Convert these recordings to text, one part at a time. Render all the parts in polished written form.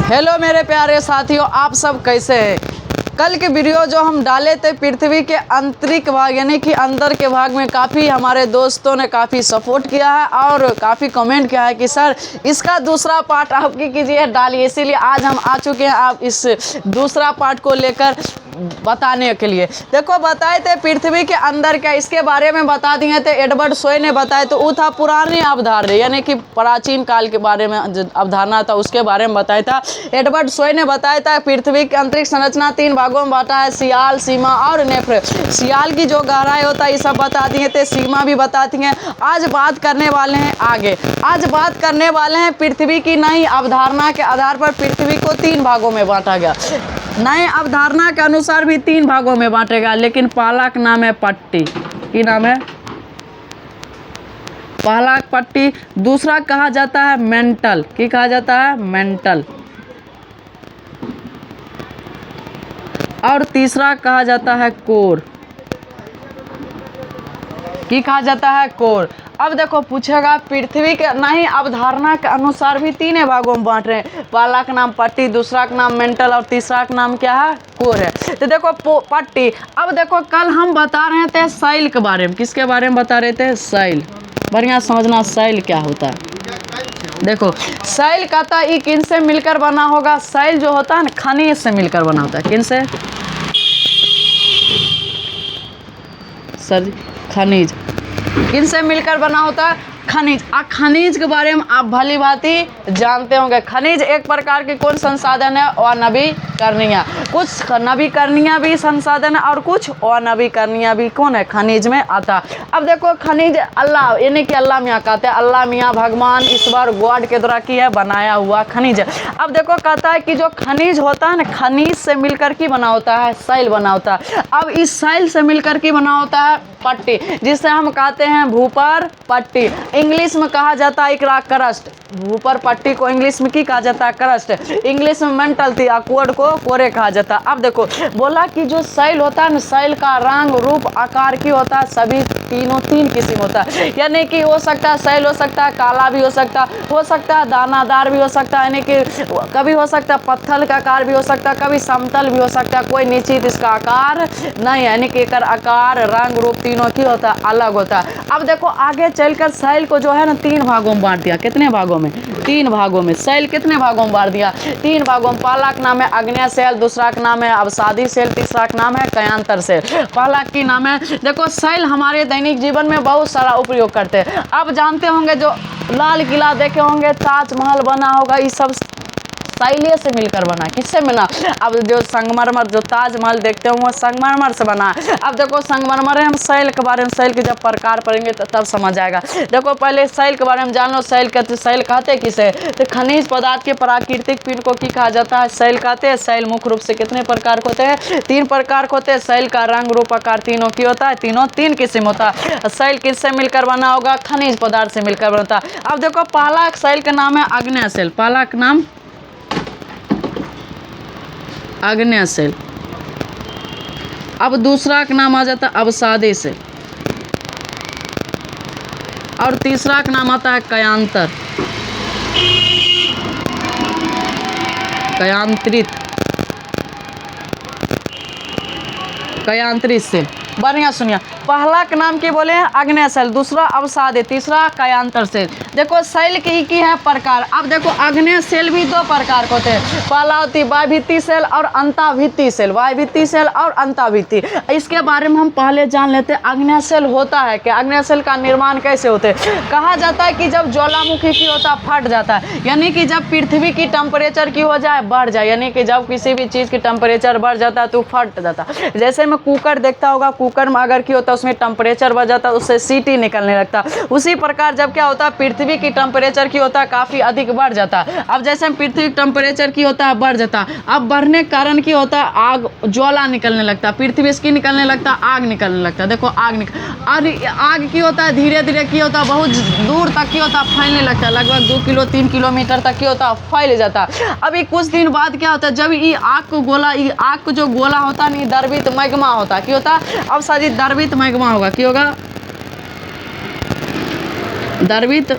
Hello मेरे प्यारे साथियों, आप सब कैसे हैं। कल के वीडियो जो हम डाले थे पृथ्वी के आंतरिक भाग यानी कि अंदर के भाग में काफ़ी हमारे दोस्तों ने काफ़ी सपोर्ट किया है और काफ़ी कमेंट किया है कि सर इसका दूसरा पार्ट आपकी कीजिए डालिए, इसीलिए आज हम आ चुके हैं आप इस दूसरा पार्ट को लेकर बताने के लिए। देखो बताए थे पृथ्वी के अंदर क्या, इसके बारे में बता दिए थे। एडवर्ड सोय ने बताया तो वो था पुरानी अवधारणा यानी कि प्राचीन काल के बारे में जो अवधारणा था उसके बारे में बताया था। एडवर्ड सोय ने बताया था पृथ्वी की आंतरिक संरचना 3 भागों में बांटा है, सियाल, सीमा और नेफ्र। सियाल की जो गहराई होता है ये सब बता दिए थे, सीमा भी बताती हैं। आज बात करने वाले हैं आगे, आज बात करने वाले हैं पृथ्वी की नई अवधारणा के आधार पर पृथ्वी को 3 भागों में बांटा गया। नए अवधारणा के अनुसार भी 3 भागों में बांटेगा, लेकिन पहला का नाम है पट्टी। की नाम है? पहला पट्टी। दूसरा कहा जाता है मेंटल। की कहा जाता है? मेंटल। और तीसरा कहा जाता है कोर। की कहा जाता है? कोर। अब देखो पूछेगा पृथ्वी के नई अवधारणा के अनुसार भी 3 भागों में बांट रहे हैं। पहला का नाम पट्टी, दूसरा का नाम मेंटल और तीसरा का नाम क्या है? कोर है। तो देखो पट्टी। अब देखो कल हम बता रहे थे साइल के बारे में। किसके बारे में बता रहे थे? साइल। बढ़िया समझना साइल क्या होता है। देखो साइल कहता है ये किन से मिलकर बना होगा? साइल जो होता है ना खनिज से मिलकर बना होता है। किन से? सर खनिज। किन से मिलकर बना होता है? खनिज। खनिज के बारे में आप भली भांति जानते होंगे। खनिज एक प्रकार के कौन संसाधन है? अनवीकरणीय। कुछ नवीकरणीय भी संसाधन है और कुछ अनवीकरणीय भी कौन है? खनिज में आता। अब देखो खनिज अल्लाह यानी कि अल्लाह मियाँ कहते हैं, अल्लाह मियाँ भगवान ईश्वर गॉड के द्वारा की है बनाया हुआ खनिज। अब देखो कहता है कि जो खनिज होता है ना खनिज से मिलकर के बना होता है साइल बना होता है। अब इस साइल से मिलकर के बना होता है पट्टी, जिसे हम कहते हैं भूपर पट्टी। इंग्लिश में कहा जाता है क्रस्ट। भूपर पट्टी को इंग्लिश में की कहा जाता है? क्रस्ट। इंग्लिश में मेंटल थी, कोर को कोरे कहा जाता है। अब देखो बोला कि जो साइल होता है ना साइल का रंग रूप आकार की होता है सभी 3 किस्म होता है। यानी कि हो सकता है साइल हो सकता है काला भी हो सकता है दानादार भी हो सकता है, यानी कि कभी हो सकता है पत्थर का आकार भी हो सकता है, कभी समतल भी हो सकता है, कोई निश्चित इसका आकार नहीं है, यानी कि एकर आकार रंग रूप तीनों की होता है अलग होता है। अब देखो आगे चलकर साइल को जो है ना 3 भागों में बांट दिया। कितने भागों में? 3 भागों में। साइल कितने भागों में बांट दिया? 3 भागों में। पहला का नाम है आग्नेय सेल, दूसरा का नाम है अवसादी सेल, तीसरा का नाम है कयांतर सेल। पहला की नाम है देखो साइल हमारे दैनिक जीवन में बहुत सारा उपयोग करते हैं। अब जानते होंगे जो लाल किला देखे होंगे, ताजमहल बना होगा, ये सब साइले से मिलकर बना। किससे बना? अब जो संगमरमर जो ताजमहल देखते हो वो संगमरमर से बना। अब देखो संगमरमर है, हम साइल के बारे में साइल के जब प्रकार पढ़ेंगे तो तब समझ आएगा। देखो पहले साइल के बारे में जान लो। साइल कहते किसे? तो खनिज पदार्थ के प्राकृतिक पिंड को की कहा जाता है? साइल कहते हैं। साइल मुख्य रूप से कितने प्रकार के होते हैं? 3 प्रकार के होते हैं। साइल का रंग रूप आकार तीनों की होता है, तीनों 3 किस्म होता है। साइल किससे मिलकर बना होगा? खनिज पदार्थ से मिलकर बनता है। अब देखो पहला साइल का नाम है आग्नेय सेल। पहला का नाम आग्नेय सेल। अब दूसरा का नाम आ जाता है अवसादी सेल और तीसरा का नाम आता है कयांतरित सेल। बढ़िया सुनिए, पहला का नाम की बोले हैं आग्नेय सेल, दूसरा अवसादी, तीसरा कयांतर सेल। देखो सेल की है प्रकार। अब देखो आग्नेय सेल भी 2 प्रकार के होते हैं। पहला होती है वायभित्ति सेल और अंतःभित्ति सेल। वायभित्ति सेल और अंतःभित्ति, इसके बारे में हम पहले जान लेते हैं। आग्नेय सेल होता है क्या? आग्नेय सेल का निर्माण कैसे होते हैं? कहा जाता है कि जब ज्वालामुखी की होता है फट जाता है, यानी कि जब पृथ्वी की टेम्परेचर की हो जाए बढ़ जाए, यानी कि जब किसी भी चीज़ की टेम्परेचर बढ़ जाता है तो फट जाता है। जैसे में कुकर देखता होगा, कुकर में अगर क्या होता है उसमें टेम्परेचर बढ़ जाता है, उससे सीटी निकलने लगता है। उसी प्रकार जब क्या होता है पृथ्वी की टेम्परेचर की होता है काफ़ी अधिक बढ़ जाता है। अब जैसे पृथ्वी टेम्परेचर की होता है बढ़ जाता है, अब बढ़ने के कारण की होता है आग ज्वाला निकलने लगता है, पृथ्वी इसकी निकलने लगता है, आग निकलने लगता है। देखो आग की होता है धीरे धीरे की होता है बहुत दूर तक की होता है फैलने लगता है, लगभग 2 किलो 3 किलोमीटर तक की होता है फैल जाता है। अभी कुछ दिन बाद क्या होता है जब ये आग को जो गोला होता है नहीं द्रवित मैग्मा होता है, क्या होता है? अब शायद द्रवित मैग्मा होगा, क्या होगा? द्रवित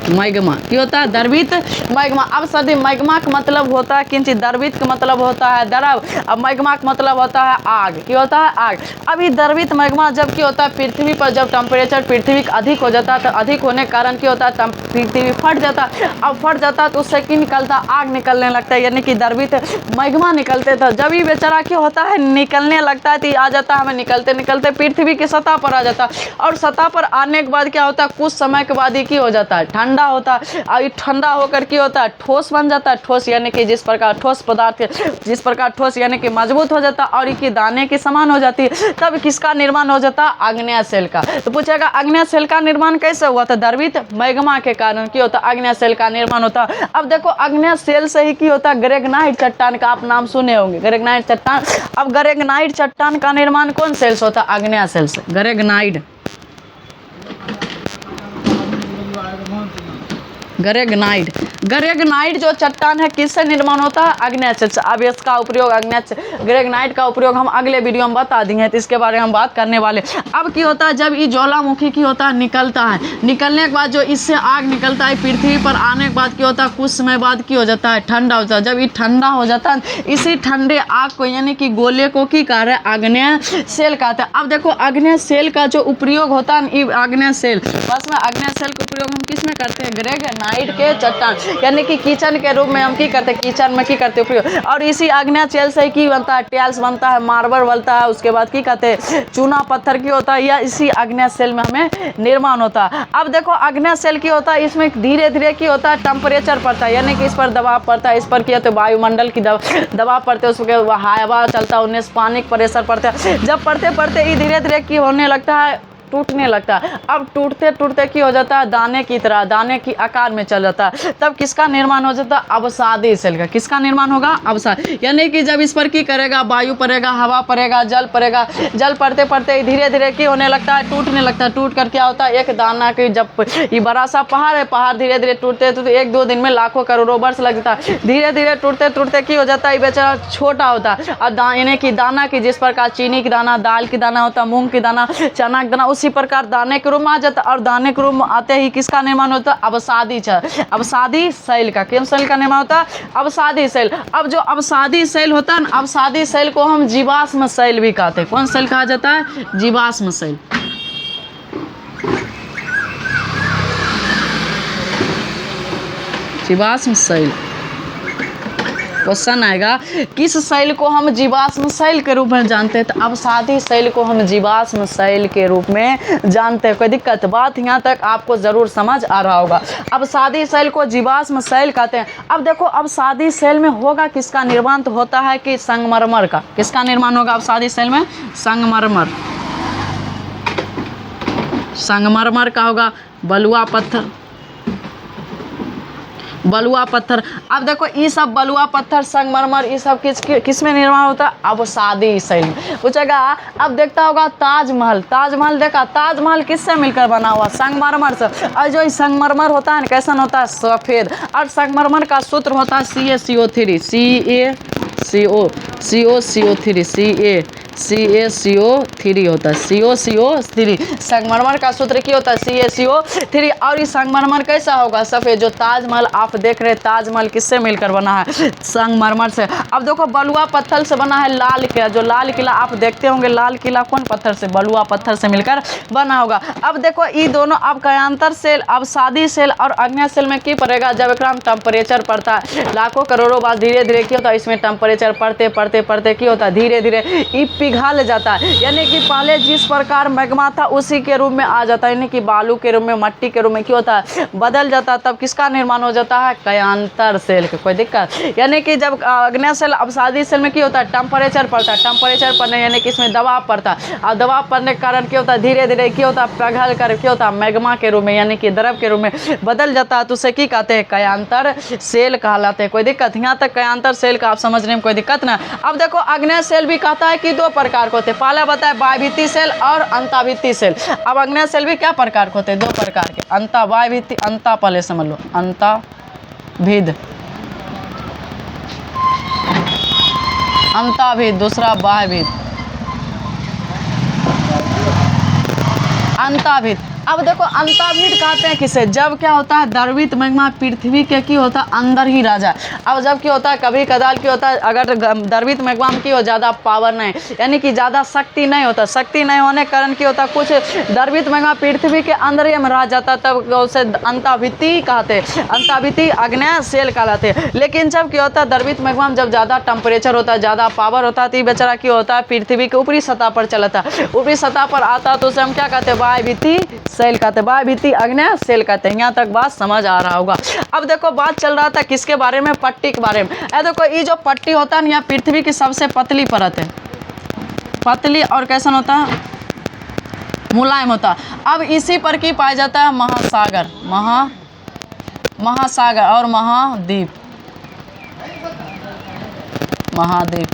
मैग्मा क्या होता है? द्रवित मैग्मा। अब सदी मैग्मा का मतलब होता है किंचित, द्रवित का मतलब होता है द्रव, अब मैग्मा का मतलब होता है आग। क्या होता है? आग। अभी द्रवित मैग्मा जब क्या होता है पृथ्वी पर, जब टेम्परेचर पृथ्वी का अधिक हो जाता है तो अधिक होने के कारण क्या होता है पृथ्वी फट जाता है। अब फट जाता है तो उससे क्या निकलता है? आग निकलने लगता है, यानी कि द्रवित मैग्मा निकलते थे। जब ये बेचारा क्या होता है निकलने लगता है तो आ जाता है हमें निकलते निकलते पृथ्वी की सतह पर आ जाता है। और सतह पर आने के बाद क्या होता है कुछ समय के बाद ये क्या हो जाता है? ठंडा होता है। और ये ठंडा होकर क्या होता है? ठोस बन जाता है। ठोस यानी कि जिस प्रकार ठोस पदार्थ, जिस प्रकार ठोस यानी कि मजबूत हो जाता है और ये दाने के समान हो जाती है। तब किसका निर्माण हो जाता है? आग्नेय सेल का। तो पूछेगा आग्नेय सेल का निर्माण कैसे हुआ था? द्रवित मैग्मा के कारण क्या होता है? आग्नेय सेल का निर्माण होता है। अब देखो आग्नेय सेल से ही क्या होता है? ग्रेगनाइट चट्टान का आप नाम सुने होंगे, ग्रेगनाइट चट्टान। अब ग्रेगनाइट चट्टान का निर्माण कौन सेल से होता है? आग्नेय सेल से। ग्रेगनाइट, ग्रेगनाइट, ग्रेगनाइट जो चट्टान है किससे निर्माण होता है? आग्नेय सेल से। अब इसका उपयोग ग्रेगनाइट का उपयोग हम अगले वीडियो में बता देंगे, तो इसके बारे में हम बात करने वाले। अब क्या होता है जब ये ज्वालामुखी की होता है निकलता है, निकलने के बाद जो इससे आग निकलता है पृथ्वी पर आने के बाद क्या होता है कुछ समय बाद क्या हो जाता है? ठंडा हो जाता है। जब ये ठंडा हो जाता है इसी ठंडे आग को यानी कि गोले को की कह रहे हैं? आग्नेय सेल कहते हैं। अब देखो आग्नेय सेल का जो उपयोग होता है, आग्नेय सेल बस में आग्नेय सेल का उपयोग हम किस में करते हैं? ग्रेगनाइट के चट्टान यानी कि किचन के रूप में हम की करते हैं? किचन में की करते उपयोग। और इसी आग्नेय सेल से की बनता है? टाइल्स बनता है, मार्बल बनता है, उसके बाद की कहते हैं चूना पत्थर की होता है, या इसी आग्नेय सेल में हमें निर्माण होता है। अब देखो आग्नेय सेल की होता है इसमें धीरे धीरे की होता है टेम्परेचर पड़ता है, यानी कि इस पर दबाव पड़ता है। इस पर क्या होता है? वायुमंडल की दबाव पड़ते हैं, उसके हवा चलता है, उन्हें पानी का प्रेशर पड़ता है। जब पड़ते पड़ते ही धीरे धीरे की होने लगता है? टूटने लगता है। अब टूटते टूटते की हो जाता है? दाने की तरह, दाने की आकार में चल जाता है। तब किसका निर्माण हो जाता है? अवसादी सेल का। किसका निर्माण होगा? अवसाद, यानी कि जब इस पर की करेगा? वायु पड़ेगा, हवा पड़ेगा, जल पड़ेगा। जल पड़ते पड़ते धीरे धीरे की होने लगता है? टूटने लगता है। टूट कर क्या होता है? एक दाना की, जब ये बड़ा सा पहाड़ है, पहाड़ धीरे धीरे टूटते तो एक दो दिन में लाखों करोड़ों वर्ष लग जाता है। धीरे धीरे टूटते टूटते की हो जाता है? बेचारा छोटा होता है। और यानी कि दाना की, जिस प्रकार चीनी की दाना, दाल की दाना होता है, मूंग की दाना, चना की दाना, उसी प्रकार दाने के रूप में आ जाता है। और दाने के रूप में आते ही किसका निर्माण होता है? अवसादी अवसादी सेल का। किस सेल का निर्माण होता है? अवसादी सेल। अब जो अवसादी सेल होता है ना, अवसादी सेल को हम जीवाश्म सेल भी कहते हैं। कौन सेल कहा जाता है? जीवाश्म सेल। जीवाश्म सेल। क्वेश्चन आएगा किस सेल को हम जीवाश्म सेल के रूप में जानते हैं? तो अवसादी सेल को हम जीवाश्म सेल के रूप में जानते हैं। कोई दिक्कत? बात यहाँ तक आपको जरूर समझ आ रहा होगा। अवसादी सेल को जीवाश्म सेल कहते हैं। अब देखो अवसादी सेल में होगा किसका निर्माण? तो होता है कि संगमरमर का। किसका निर्माण होगा अवसादी सेल में? संगमरमर। संगमरमर का होगा। बलुआ पत्थर, बलुआ पत्थर। अब देखो ये सब बलुआ पत्थर, संगमरमर, ये सब किस में निर्माण होता है? अवसादी सेल में। पूछेगा अब देखता होगा ताजमहल, ताजमहल देखा? ताजमहल किससे मिलकर बना हुआ? संगमरमर से। और जो संगमरमर होता है कैसन होता है? सफेद। और संगमरमर का सूत्र होता है CaCO3, CaCO3 होता है, CaCO3। संगमरमर का सूत्र क्या होता है? CaCO3। और ये संगमरमर कैसा होगा? सफेद। जो ताजमहल आप देख रहे हैं, ताजमहल किससे मिलकर बना है? संगमरमर से। अब देखो बलुआ पत्थर से बना है लाल किला। जो लाल किला आप देखते होंगे, लाल किला कौन पत्थर से? बलुआ पत्थर से मिलकर बना होगा। अब देखो ये दोनों अब कयांतर सेल, अवसादी सेल और आग्नेय सेल में क्या पड़ेगा? जब एक टेम्परेचर पड़ता है लाखों करोड़ों बार, धीरे धीरे क्या होता है? इसमें टेम्परेचर पड़ते पड़ते पड़ते क्या होता है? धीरे धीरे पिघल जाता है। यानी कि पहले जिस प्रकार मैग्मा था उसी के रूप में आ जाता है, यानी कि बालू के रूप में, मट्टी के रूप में क्या होता है? बदल जाता है। तब किसका निर्माण हो जाता है? कयांतर सेल का। कोई दिक्कत? यानी कि जब आग्नेय सेल, अवसादी सेल में क्या होता है? टेम्परेचर पड़ता है। टेम्परेचर पड़ने यानी कि इसमें दबाव पड़ता है। और दबाव पड़ने के कारण क्या होता है? धीरे धीरे क्या होता है? पिघल कर क्या होता है? मैग्मा के रूप में यानी कि द्रव के रूप में बदल जाता है। तो उसे क्या कहते हैं? कयांतर सेल कहलाते हैं। कोई दिक्कत? यहाँ तक कयांतर सेल का आप समझने में कोई दिक्कत ना? अब देखो आग्नेय सेल भी कहता है कि दो प्रकार होते हैं। पहला बताया बाह्यभित्ति सेल और अंतःभित्ति सेल। अब आग्नेय सेल भी क्या प्रकार के होते हैं? दो प्रकार के। अंतः, बाह्यभित्ति, अंतः पहले समझ लो, अंतःभिद, अंतःभिद, दूसरा बाह्यभिद। अंतःभिद, अब देखो अंतर्भित कहते हैं किसे, जब क्या होता है द्रवित मैग्मा पृथ्वी के की होता है अंदर ही राजा। अब जब क्या होता है कभी कदाल की होता है अगर द्रवित मैग्मा में की हो ज़्यादा पावर नहीं, यानी कि ज़्यादा शक्ति नहीं होता, शक्ति नहीं होने के कारण क्या होता कुछ द्रवित मैग्मा पृथ्वी के अंदर ही में रह जाता, तब उसे अंतर्भिती कहते, अंतर्भिती आग्नेय शेल कहलाते। लेकिन जब क्या होता है द्रवित मैग्मा में जब ज़्यादा टेम्परेचर होता है, ज़्यादा पावर होता है, तो ये बेचारा क्या होता है पृथ्वी के ऊपरी सतह पर चलाता है, ऊपरी सतह पर आता है, तो उसे हम क्या कहते हैं वायवीती सेल कहते हैं, वायवीती आग्नेय सेल कहते हैं। यहाँ तक बात समझ आ रहा होगा। अब देखो बात चल रहा था किसके बारे में, पट्टी के बारे में। देखो ये जो पट्टी होता है ना, यहाँ पृथ्वी की सबसे पतली परत है, पतली और कैसन होता है मुलायम होता है। अब इसी पर की पाया जाता है महासागर, महासागर और महाद्वीप, महाद्वीप,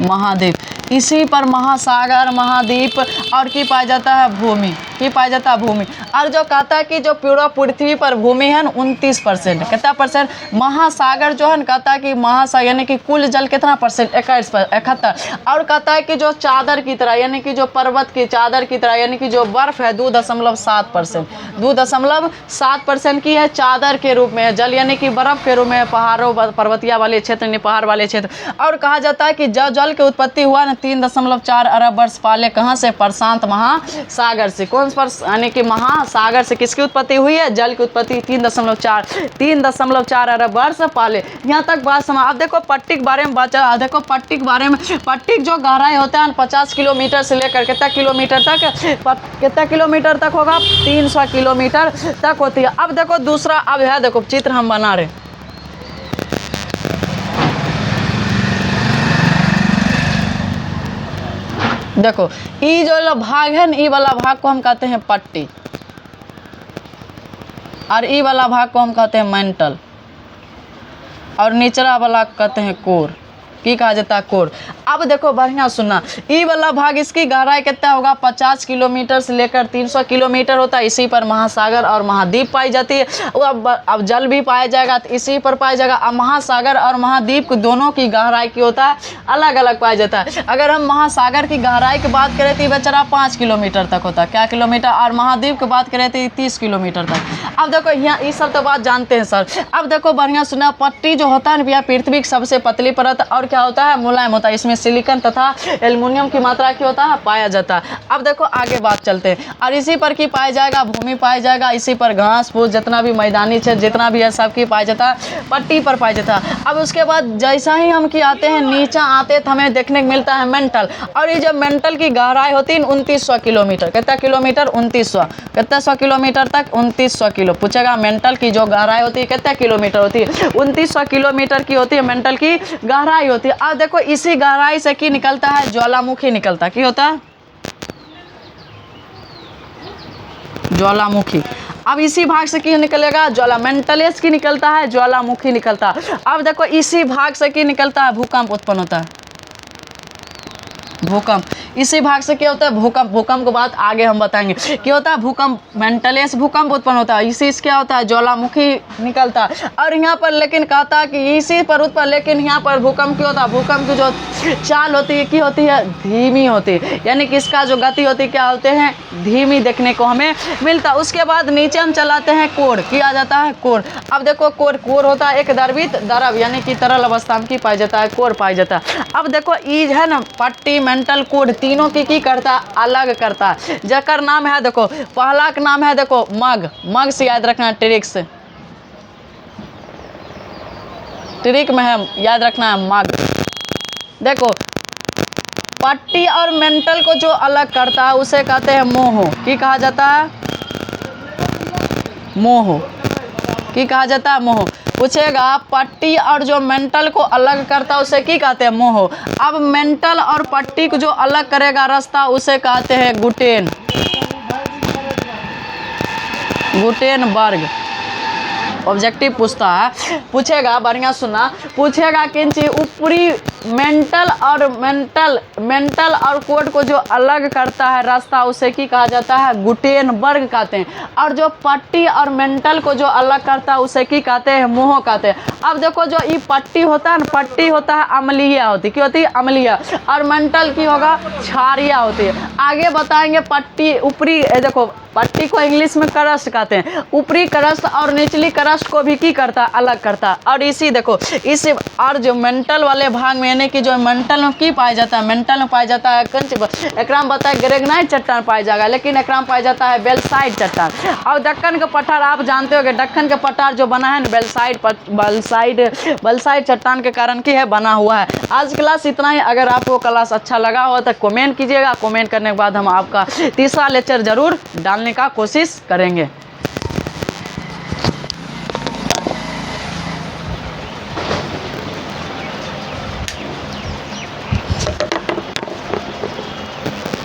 महाद्वीप, इसी पर महासागर महाद्वीप और की पाया जाता है भूमि, की पाया जाता है भूमि। और जो कहता है कि जो पूरा पृथ्वी पर भूमि है 29%, कितना परसेंट, महासागर जो है कहता है कि महासागर यानी कि कुल जल कितना परसेंट 71। और कहता है कि जो चादर की तरह यानी कि जो पर्वत की चादर की तरह यानी कि जो बर्फ है 2.7%, 2.7% की है चादर के रूप में जल यानी कि बर्फ के रूप में पहाड़ों पर्वतिया वाले क्षेत्र पहाड़ वाले क्षेत्र। और कहा जाता है कि जो जल की उत्पत्ति हुआ ना 3.4 अरब वर्ष पहले, कहाँ से, प्रशांत महासागर से। कौन पर यानी कि महासागर से किसकी उत्पत्ति हुई है, जल की उत्पत्ति 3.4 अरब वर्ष पहले। यहाँ तक बात समझ। अब देखो पट्टी के बारे में बात, देखो पट्टी के बारे में, पट्टी जो गहराई होता है 50 किलोमीटर से लेकर कितना किलोमीटर तक, कितना किलोमीटर तक होगा 300 किलोमीटर तक होती है। अब देखो दूसरा, अब है देखो चित्र हम बना रहे, देखो ये जो भाग है ना, ये वाला भाग को हम कहते हैं पट्टी और ये वाला भाग को हम कहते हैं मेंटल और निचला वाला कहते हैं कोर, की कहा जाता है कोर। अब देखो बढ़िया सुनना, ये वाला भाग इसकी गहराई कितना होगा 50 किलोमीटर से लेकर 300 किलोमीटर होता है। इसी पर महासागर और महाद्वीप पाई जाती है। अब जल भी पाया जाएगा तो इसी पर पाया जाएगा। अब महासागर और महाद्वीप दोनों की गहराई की होता है अलग अलग पाया जाता है। अगर हम महासागर की गहराई की बात करें तो बेचारा 5 किलोमीटर तक होता है, क्या किलोमीटर, और महाद्वीप की बात करें तो 30 किलोमीटर तक। अब देखो यहाँ ये सब तो बात जानते हैं सर। अब देखो बढ़िया सुना, पट्टी जो होता है ना भैया पृथ्वी की सबसे पतली परत और क्या होता है मुलायम होता है, इसमें सिलिकॉन तथा एल्युमिनियम की मात्रा क्या होता है पाया जाता है। अब देखो आगे बात चलते हैं। और इसी पर की पाया जाएगा भूमि पाया जाएगा, इसी पर घास फूस जितना भी मैदानी क्षेत्र जितना भी है सब की पाया जाता है, पट्टी पर पाया जाता है। अब उसके बाद जैसा ही हम की आते हैं नीचे आते तो हमें देखने को मिलता है मेंटल। और ये जब मेंटल की गहराई होती है 2900 किलोमीटर, कितना किलोमीटर 2900, कितना 100 किलोमीटर तक 2900 किलो। पूछेगा मेंटल की जो गहराई होती है कितना किलोमीटर होती है, 2900 किलोमीटर की होती है मेंटल की गहराई होती है। अब देखो इसी गहराई से की निकलता है ज्वालामुखी निकलता है, क्या होता है ज्वालामुखी। अब इसी भाग से की निकलेगा ज्वाला, मेंटलेस की निकलता है ज्वालामुखी निकलता है। अब देखो इसी भाग से की निकलता है भूकंप उत्पन्न होता है, भूकंप। इसी भाग से क्या होता है भूकंप, भूकंप के बाद आगे हम बताएंगे क्या होता है भूकंप, मेंटलेस भूकंप उत्पन्न होता है, इसी से क्या होता है ज्वालामुखी निकलता है। और यहाँ पर लेकिन कहता है कि इसी पर उत्पन्न, लेकिन यहाँ पर भूकंप क्या होता है, भूकंप की जो चाल होती है क्या होती है धीमी होती है, यानी कि इसका जो गति होती है क्या होते हैं धीमी देखने को हमें मिलता है। उसके बाद नीचे हम चलाते हैं कोर, किया जाता है कोर। अब देखो कोर, कोर होता है एक द्रवित द्रव यानी कि तरल अवस्था में की पाया जाता है, कोर पाया जाता है। अब देखो ई है ना पट्टी मेंटल कोर तीनों की करता अलग करता है, जकर नाम है देखो पहला का नाम है देखो मग, मग से याद रखना ट्रिक से, ट्रिक में है याद रखना है मग। देखो पट्टी और मेंटल को जो अलग करता है उसे कहते हैं मोह, की कहा जाता है मोह, की कहा जाता है मोह। पूछेगा पट्टी और जो मेंटल को अलग करता है उसे की कहते हैं मोह। अब मेंटल और पट्टी को जो अलग करेगा रास्ता उसे कहते हैं गुटेन, गुटेनबर्ग। ऑब्जेक्टिव पूछता है, पूछेगा बढ़िया सुना, पूछेगा किंची ऊपरी मेंटल और कोड को जो अलग करता है रास्ता, उसे की कहा जाता है, गुटेनबर्ग कहते हैं। और जो पट्टी और मेंटल को जो अलग करता है उसे की कहते हैं, मोह कहते हैं। अब देखो जो ये पट्टी होता है ना, पट्टी होता है अम्लीय होती, क्या होती है, अम्लीय। और मेंटल की होगा, क्षारीय होती है। आगे बताएंगे पट्टी ऊपरी, देखो पट्टी को इंग्लिश में क्रस्ट कहते हैं, ऊपरी क्रस्ट और निचली क्रस्ट को भी की करता है, अलग करता है। और इसी देखो इस और जो मेंटल वाले भाग में, यानी कि जो मेंटल में की पाया जाता है, मेंटल में पाया जाता है एकराम बताया ग्रेगनाइट चट्टान पाया जाएगा, लेकिन एकराम पाया जाता है बेलसाइट चट्टान। और दक्कन का पठार आप जानते होंगे, दक्कन का पठार जो बना है ना बेलसाइट चट्टान के कारण की है बना हुआ है। आज क्लास इतना ही। अगर आपको क्लास अच्छा लगा हो तो कमेंट कीजिएगा, कमेंट करने के बाद हम आपका तीसरा लेक्चर जरूर डालने का कोशिश करेंगे।